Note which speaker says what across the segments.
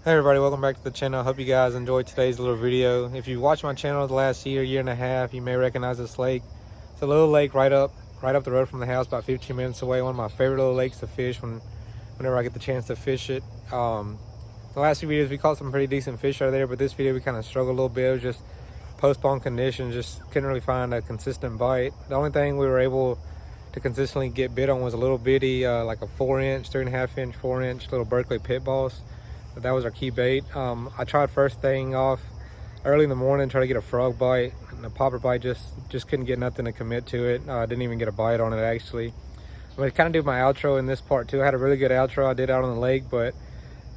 Speaker 1: Hey everybody, welcome back to the channel. I hope you guys enjoyed today's little video. If you watched my channel the last year and a half, you may recognize this lake. It's a little lake right up the road from the house, about 15 minutes away. One of my favorite little lakes to fish whenever I get the chance to fish it. The last few videos we caught some pretty decent fish out there, but this video we kind of struggled a little bit. It was just post-spawn conditions, just couldn't really find a consistent bite. The only thing we were able to consistently get bit on was a little bitty, like a 4-inch, 3.5-inch, 4-inch little Berkeley pit boss. That was our key bait. I tried first thing off early in the morning, try to get a frog bite, and the popper bite just couldn't get nothing to commit to it. I didn't even get a bite on it actually. I'm gonna kind of do my outro in this part too. I had a really good outro I did out on the lake, but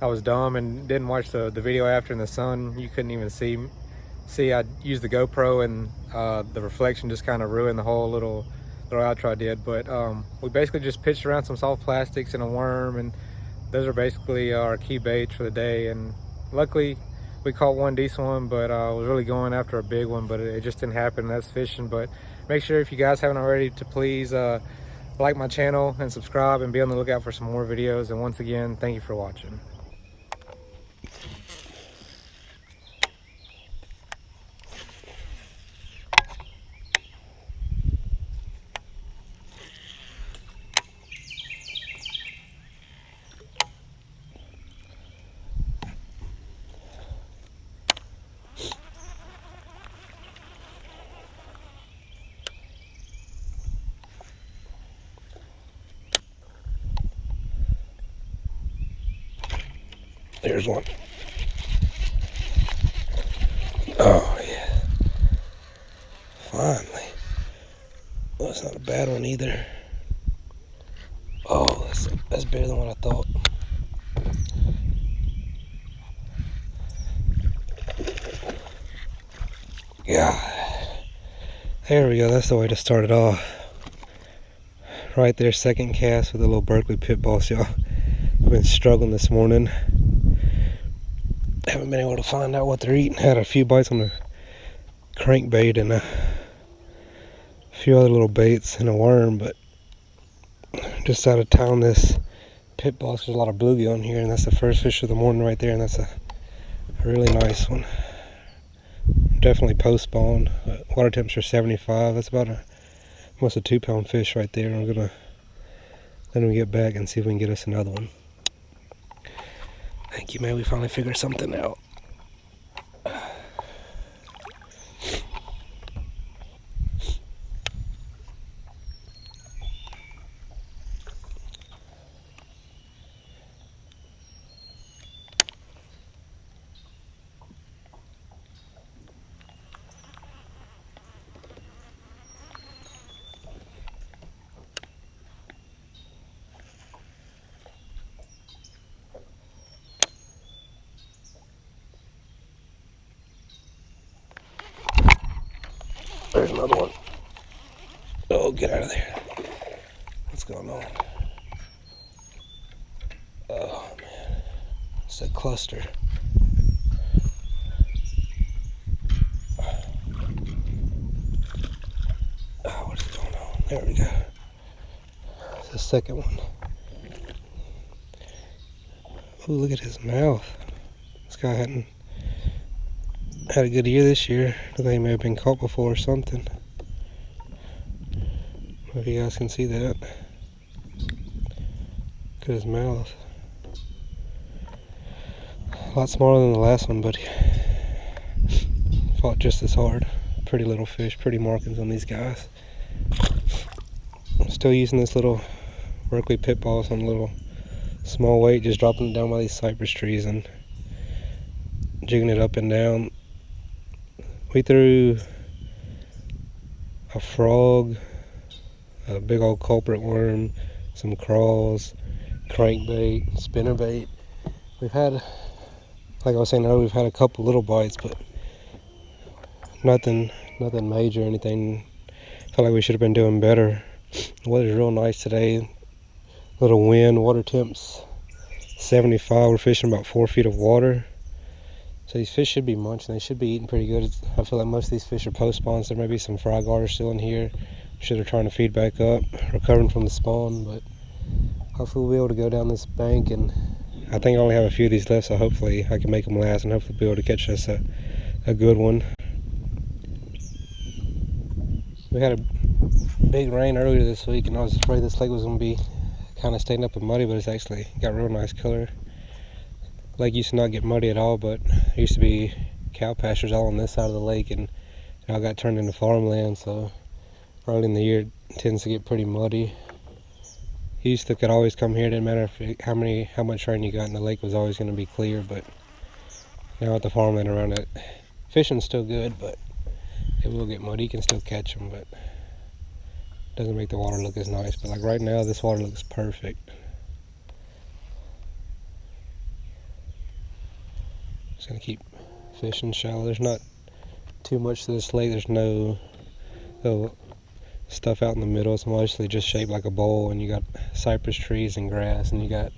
Speaker 1: I was dumb and didn't watch the video after in the sun. You couldn't even see I used the GoPro, and the reflection just kind of ruined the whole little outro I did. But we basically just pitched around some soft plastics and a worm, and those are basically our key baits for the day. And luckily we caught one decent one, but I was really going after a big one, but it just didn't happen. That's fishing. But make sure, if you guys haven't already, to please like my channel and subscribe and be on the lookout for some more videos. And once again, thank you for watching. There's one. Oh yeah, finally. Well, it's not a bad one either. Oh, that's better than what I thought. Yeah, there we go. That's the way to start it off. Right there, second cast with a little Berkeley pit boss, y'all. I've been struggling this morning. Haven't been able to find out what they're eating. Had a few bites on the crankbait and a few other little baits and a worm, but just out of town, this pit boss, there's a lot of bluegill on here, and that's the first fish of the morning right there, and that's a really nice one. Definitely post spawn. Water temperature 75. That's about almost a 2-pound fish right there. I'm gonna let him get back and see if we can get us another one. Thank you, man. We finally figured something out. There's another one. Oh, get out of there. What's going on? Oh, man. It's a cluster. Oh, what is going on? There we go. It's the second one. Oh, look at his mouth. This guy hadn't had a good year this year. I think he may have been caught before or something. I don't know if you guys can see that. Look at his mouth. A lot smaller than the last one, but he fought just as hard. Pretty little fish, pretty markings on these guys. I'm still using this little Berkeley pit boss on a little small weight, just dropping it down by these cypress trees and jigging it up and down. We threw a frog, a big old culprit worm, some crawls, crankbait, spinnerbait. We've had, like I was saying earlier, we've had a couple little bites, but nothing major or anything. Felt like we should have been doing better. The weather's real nice today. Little wind, water temps 75. We're fishing about 4 feet of water. So these fish should be munching. They should be eating pretty good. I feel like most of these fish are post spawns. There may be some fry garters still in here. I'm sure they're trying to feed back up, recovering from the spawn, but hopefully we'll be able to go down this bank and
Speaker 2: I think I only have a few of these left, so hopefully I can make them last and hopefully be able to catch us a good one. We had a big rain earlier this week, and I was afraid this lake was going to be kind of stained up and muddy, but it's actually got real nice color. Lake used to not get muddy at all, but there used to be cow pastures all on this side of the lake, and it all got turned into farmland, so early in the year it tends to get pretty muddy. Houston could always come here. It didn't matter how much rain you got, and the lake was always going to be clear. But now with the farmland around it, fishing's still good, but it will get muddy. You can still catch them, but it doesn't make the water look as nice. But like right now, this water looks perfect. Just gonna keep fishing shallow. There's not too much to this lake. There's no stuff out in the middle. It's mostly just shaped like a bowl, and you got cypress trees and grass, and you got,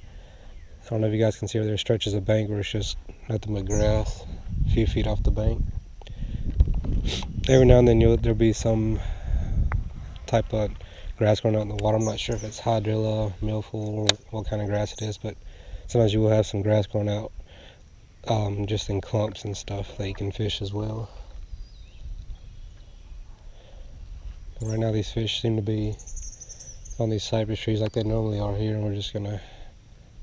Speaker 2: I don't know if you guys can see, there stretches of bank where it's just nothing but grass a few feet off the bank. Every now and then there'll be some type of grass growing out in the water. I'm not sure if it's hydrilla, milfoil, or what kind of grass it is, but sometimes you will have some grass growing out just in clumps and stuff that you can fish as well. Right now these fish seem to be on these cypress trees like they normally are here, and we're just going to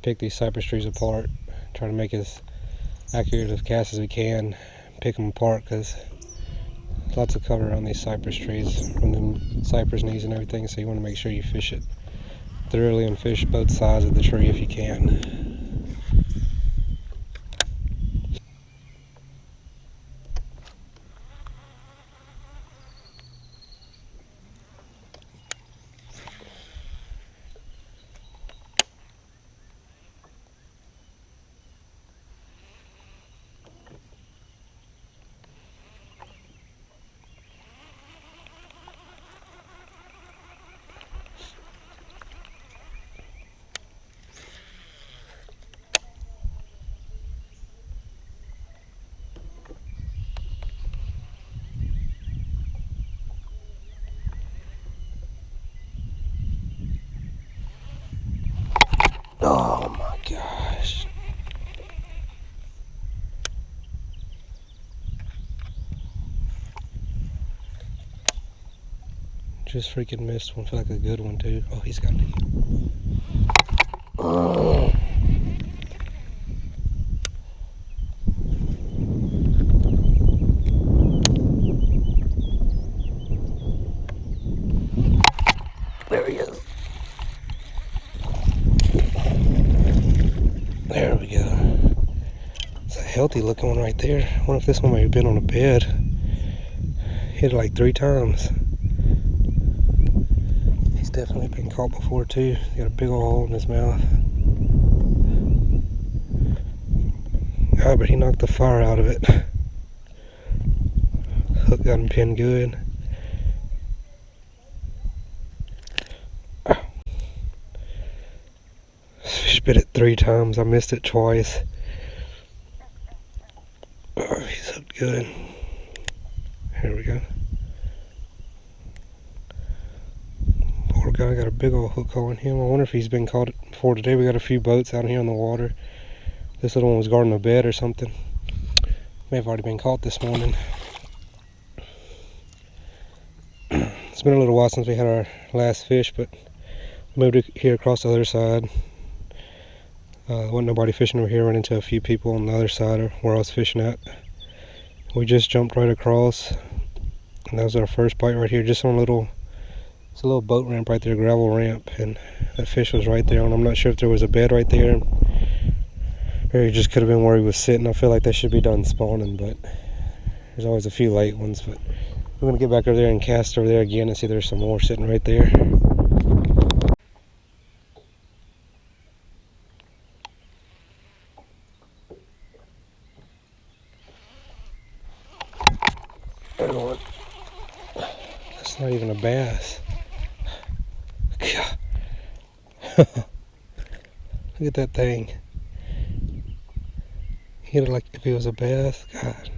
Speaker 2: pick these cypress trees apart, try to make as accurate a cast as we can, pick them apart, because there's lots of cover on these cypress trees from them cypress knees and everything, so you want to make sure you fish it thoroughly and fish both sides of the tree if you can. Oh my gosh. Just freaking missed one. Feel like a good one too. Oh, he's got me. Oh. There he is. There we go. It's a healthy looking one right there. I wonder if this one may have been on a bed. Hit it like 3 times. He's definitely been caught before too. He's got a big old hole in his mouth. Ah, but he knocked the fire out of it. Hook got him pinned good. Fish bit it 3 times. I missed it twice. Oh, he's hooked good. Here we go. Poor guy got a big old hook on him. I wonder if he's been caught before today. We got a few boats out here on the water. This little one was guarding a bed or something. May have already been caught this morning. It's been a little while since we had our last fish, but we moved here across the other side. Wasn't nobody fishing over here. Ran into a few people on the other side of where I was fishing at. We just jumped right across, and that was our first bite right here. Just on it's a little boat ramp right there, gravel ramp, and that fish was right there. And I'm not sure if there was a bed right there, or it just could have been where he was sitting. I feel like they should be done spawning, but there's always a few late ones. But we're gonna get back over there and cast over there again and see if there's some more sitting right there. That's not even a bass. God. Look at that thing. Hit it like if it was a bass. God.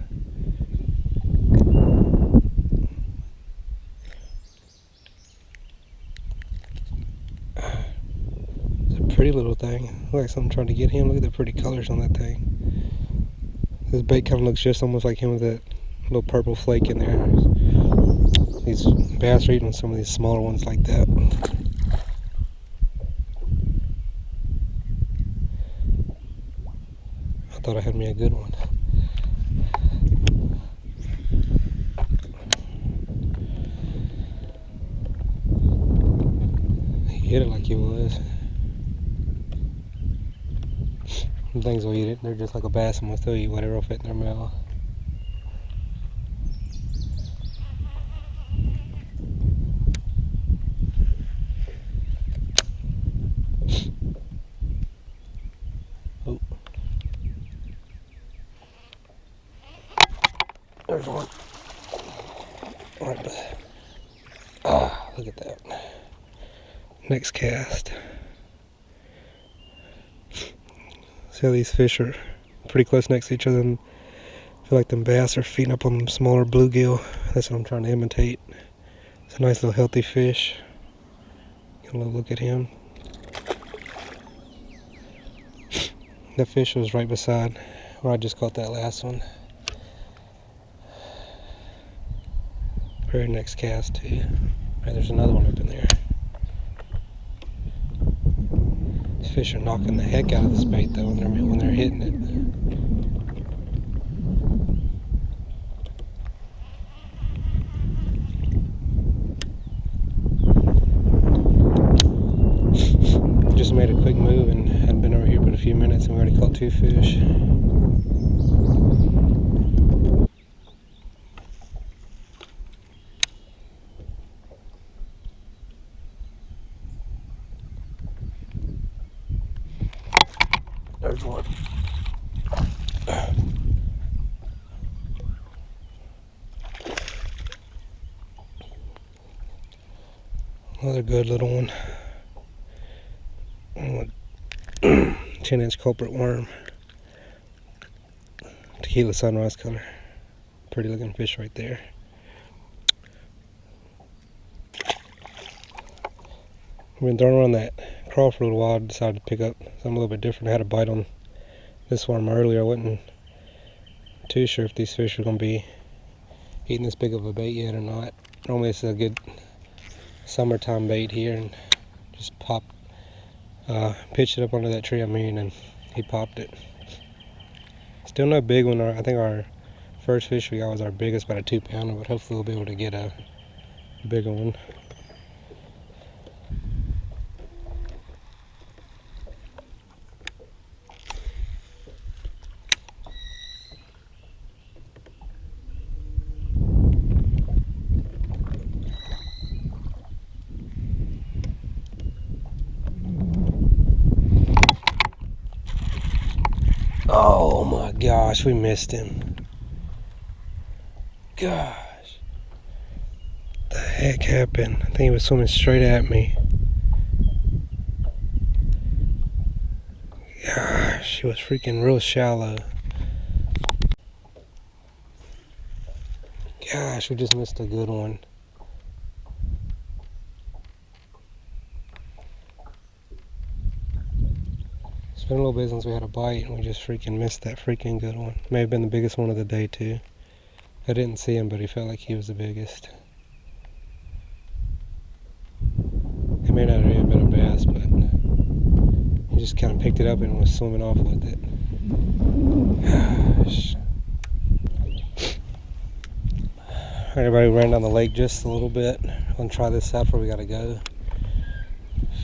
Speaker 2: It's a pretty little little thing. Looks like something trying to get him. Look at the pretty colors on that thing. This bait kind of looks just almost like him with that little purple flake in there. These bass are eating some of these smaller ones like that. I thought I had me a good one. He hit it like he was. Some things will eat it. They're just like a bass and they'll eat whatever will fit in their mouth. Oh. There's one. Right there. Ah, look at that. Next cast. See how these fish are pretty close next to each other, and I feel like them bass are feeding up on them smaller bluegill. That's what I'm trying to imitate. It's a nice little healthy fish. Get a little look at him. That fish was right beside where I just caught that last one. Very next cast too. Right, there's another one up in there. These fish are knocking the heck out of this bait though when they're hitting it. Just made a quick move and hadn't been over here but a few minutes and we already caught 2 fish. There's one. Another good little one. 10-inch culprit worm. Tequila sunrise color. Pretty looking fish right there. I've been throwing around that crawl for a little while. I decided to pick up something a little bit different. I had a bite on this worm earlier. I wasn't too sure if these fish were going to be eating this big of a bait yet or not. Normally it's a good summertime bait here, and just pitched it up under that tree and he popped it. Still no big one. I think our first fish we got was our biggest, about a 2-pounder, but hopefully we'll be able to get a bigger one. Oh my gosh, we missed him. Gosh. What the heck happened? I think he was swimming straight at me. Gosh, he was freaking real shallow. Gosh, we just missed a good one. It's been a little bit since we had a bite and we just freaking missed that freaking good one. May have been the biggest one of the day too. I didn't see him, but he felt like he was the biggest. It may not have even been a bass, but he just kind of picked it up and was swimming off with it. Gosh. Everybody ran down the lake just a little bit. I'm gonna try this out before we gotta go.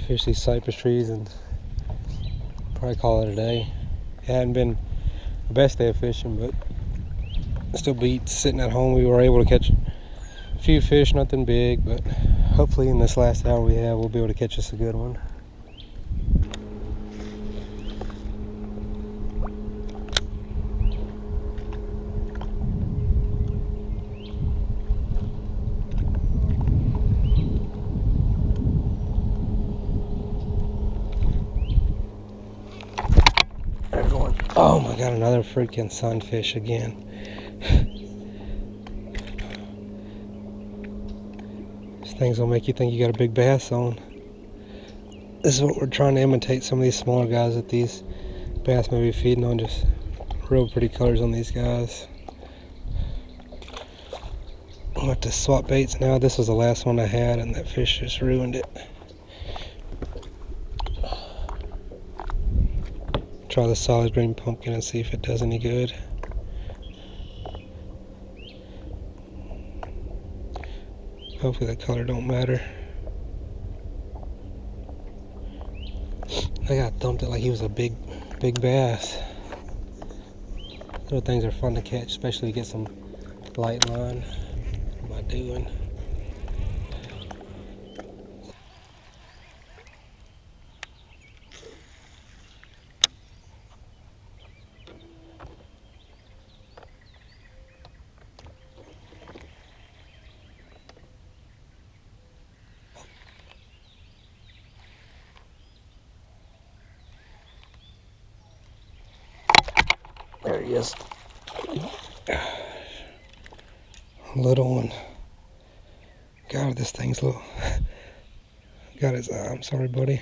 Speaker 2: Fish these cypress trees and probably call it a day. It hadn't been the best day of fishing, but still beats sitting at home. We were able to catch a few fish, nothing big, but hopefully in this last hour we have, we'll be able to catch us a good one. Oh my god, another freaking sunfish again. These things will make you think you got a big bass on. This is what we're trying to imitate, some of these smaller guys that these bass may be feeding on. Just real pretty colors on these guys. I'm going to swap baits now. This was the last one I had and that fish just ruined it. Try the solid green pumpkin and see if it does any good. Hopefully the color don't matter. I got dumped it like he was a big bass. Little things are fun to catch, especially to get some light line. What am I doing? There he is. Little one. God, this thing's little. Got his eye. I'm sorry, buddy.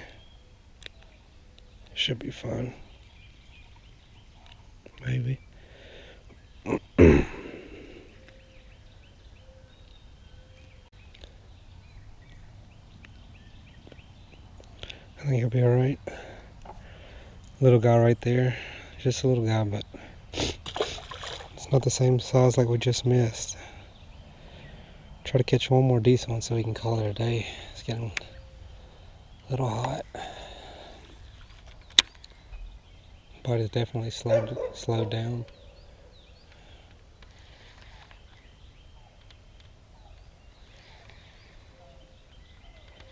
Speaker 2: Should be fine. Maybe. I think he'll be alright. Little guy right there. Just a little guy, but it's not the same size like we just missed. Try to catch one more decent one so we can call it a day. It's getting a little hot. Bite is definitely slowed down.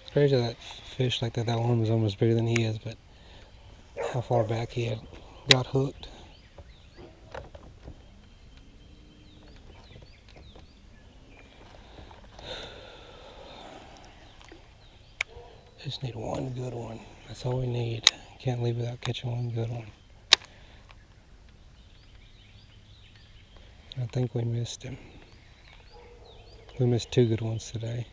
Speaker 2: It's crazy that fish like that one was almost bigger than he is, but how far back he had got hooked. Just need one good one. That's all we need. Can't leave without catching one good one. I think we missed him. We missed two good ones today.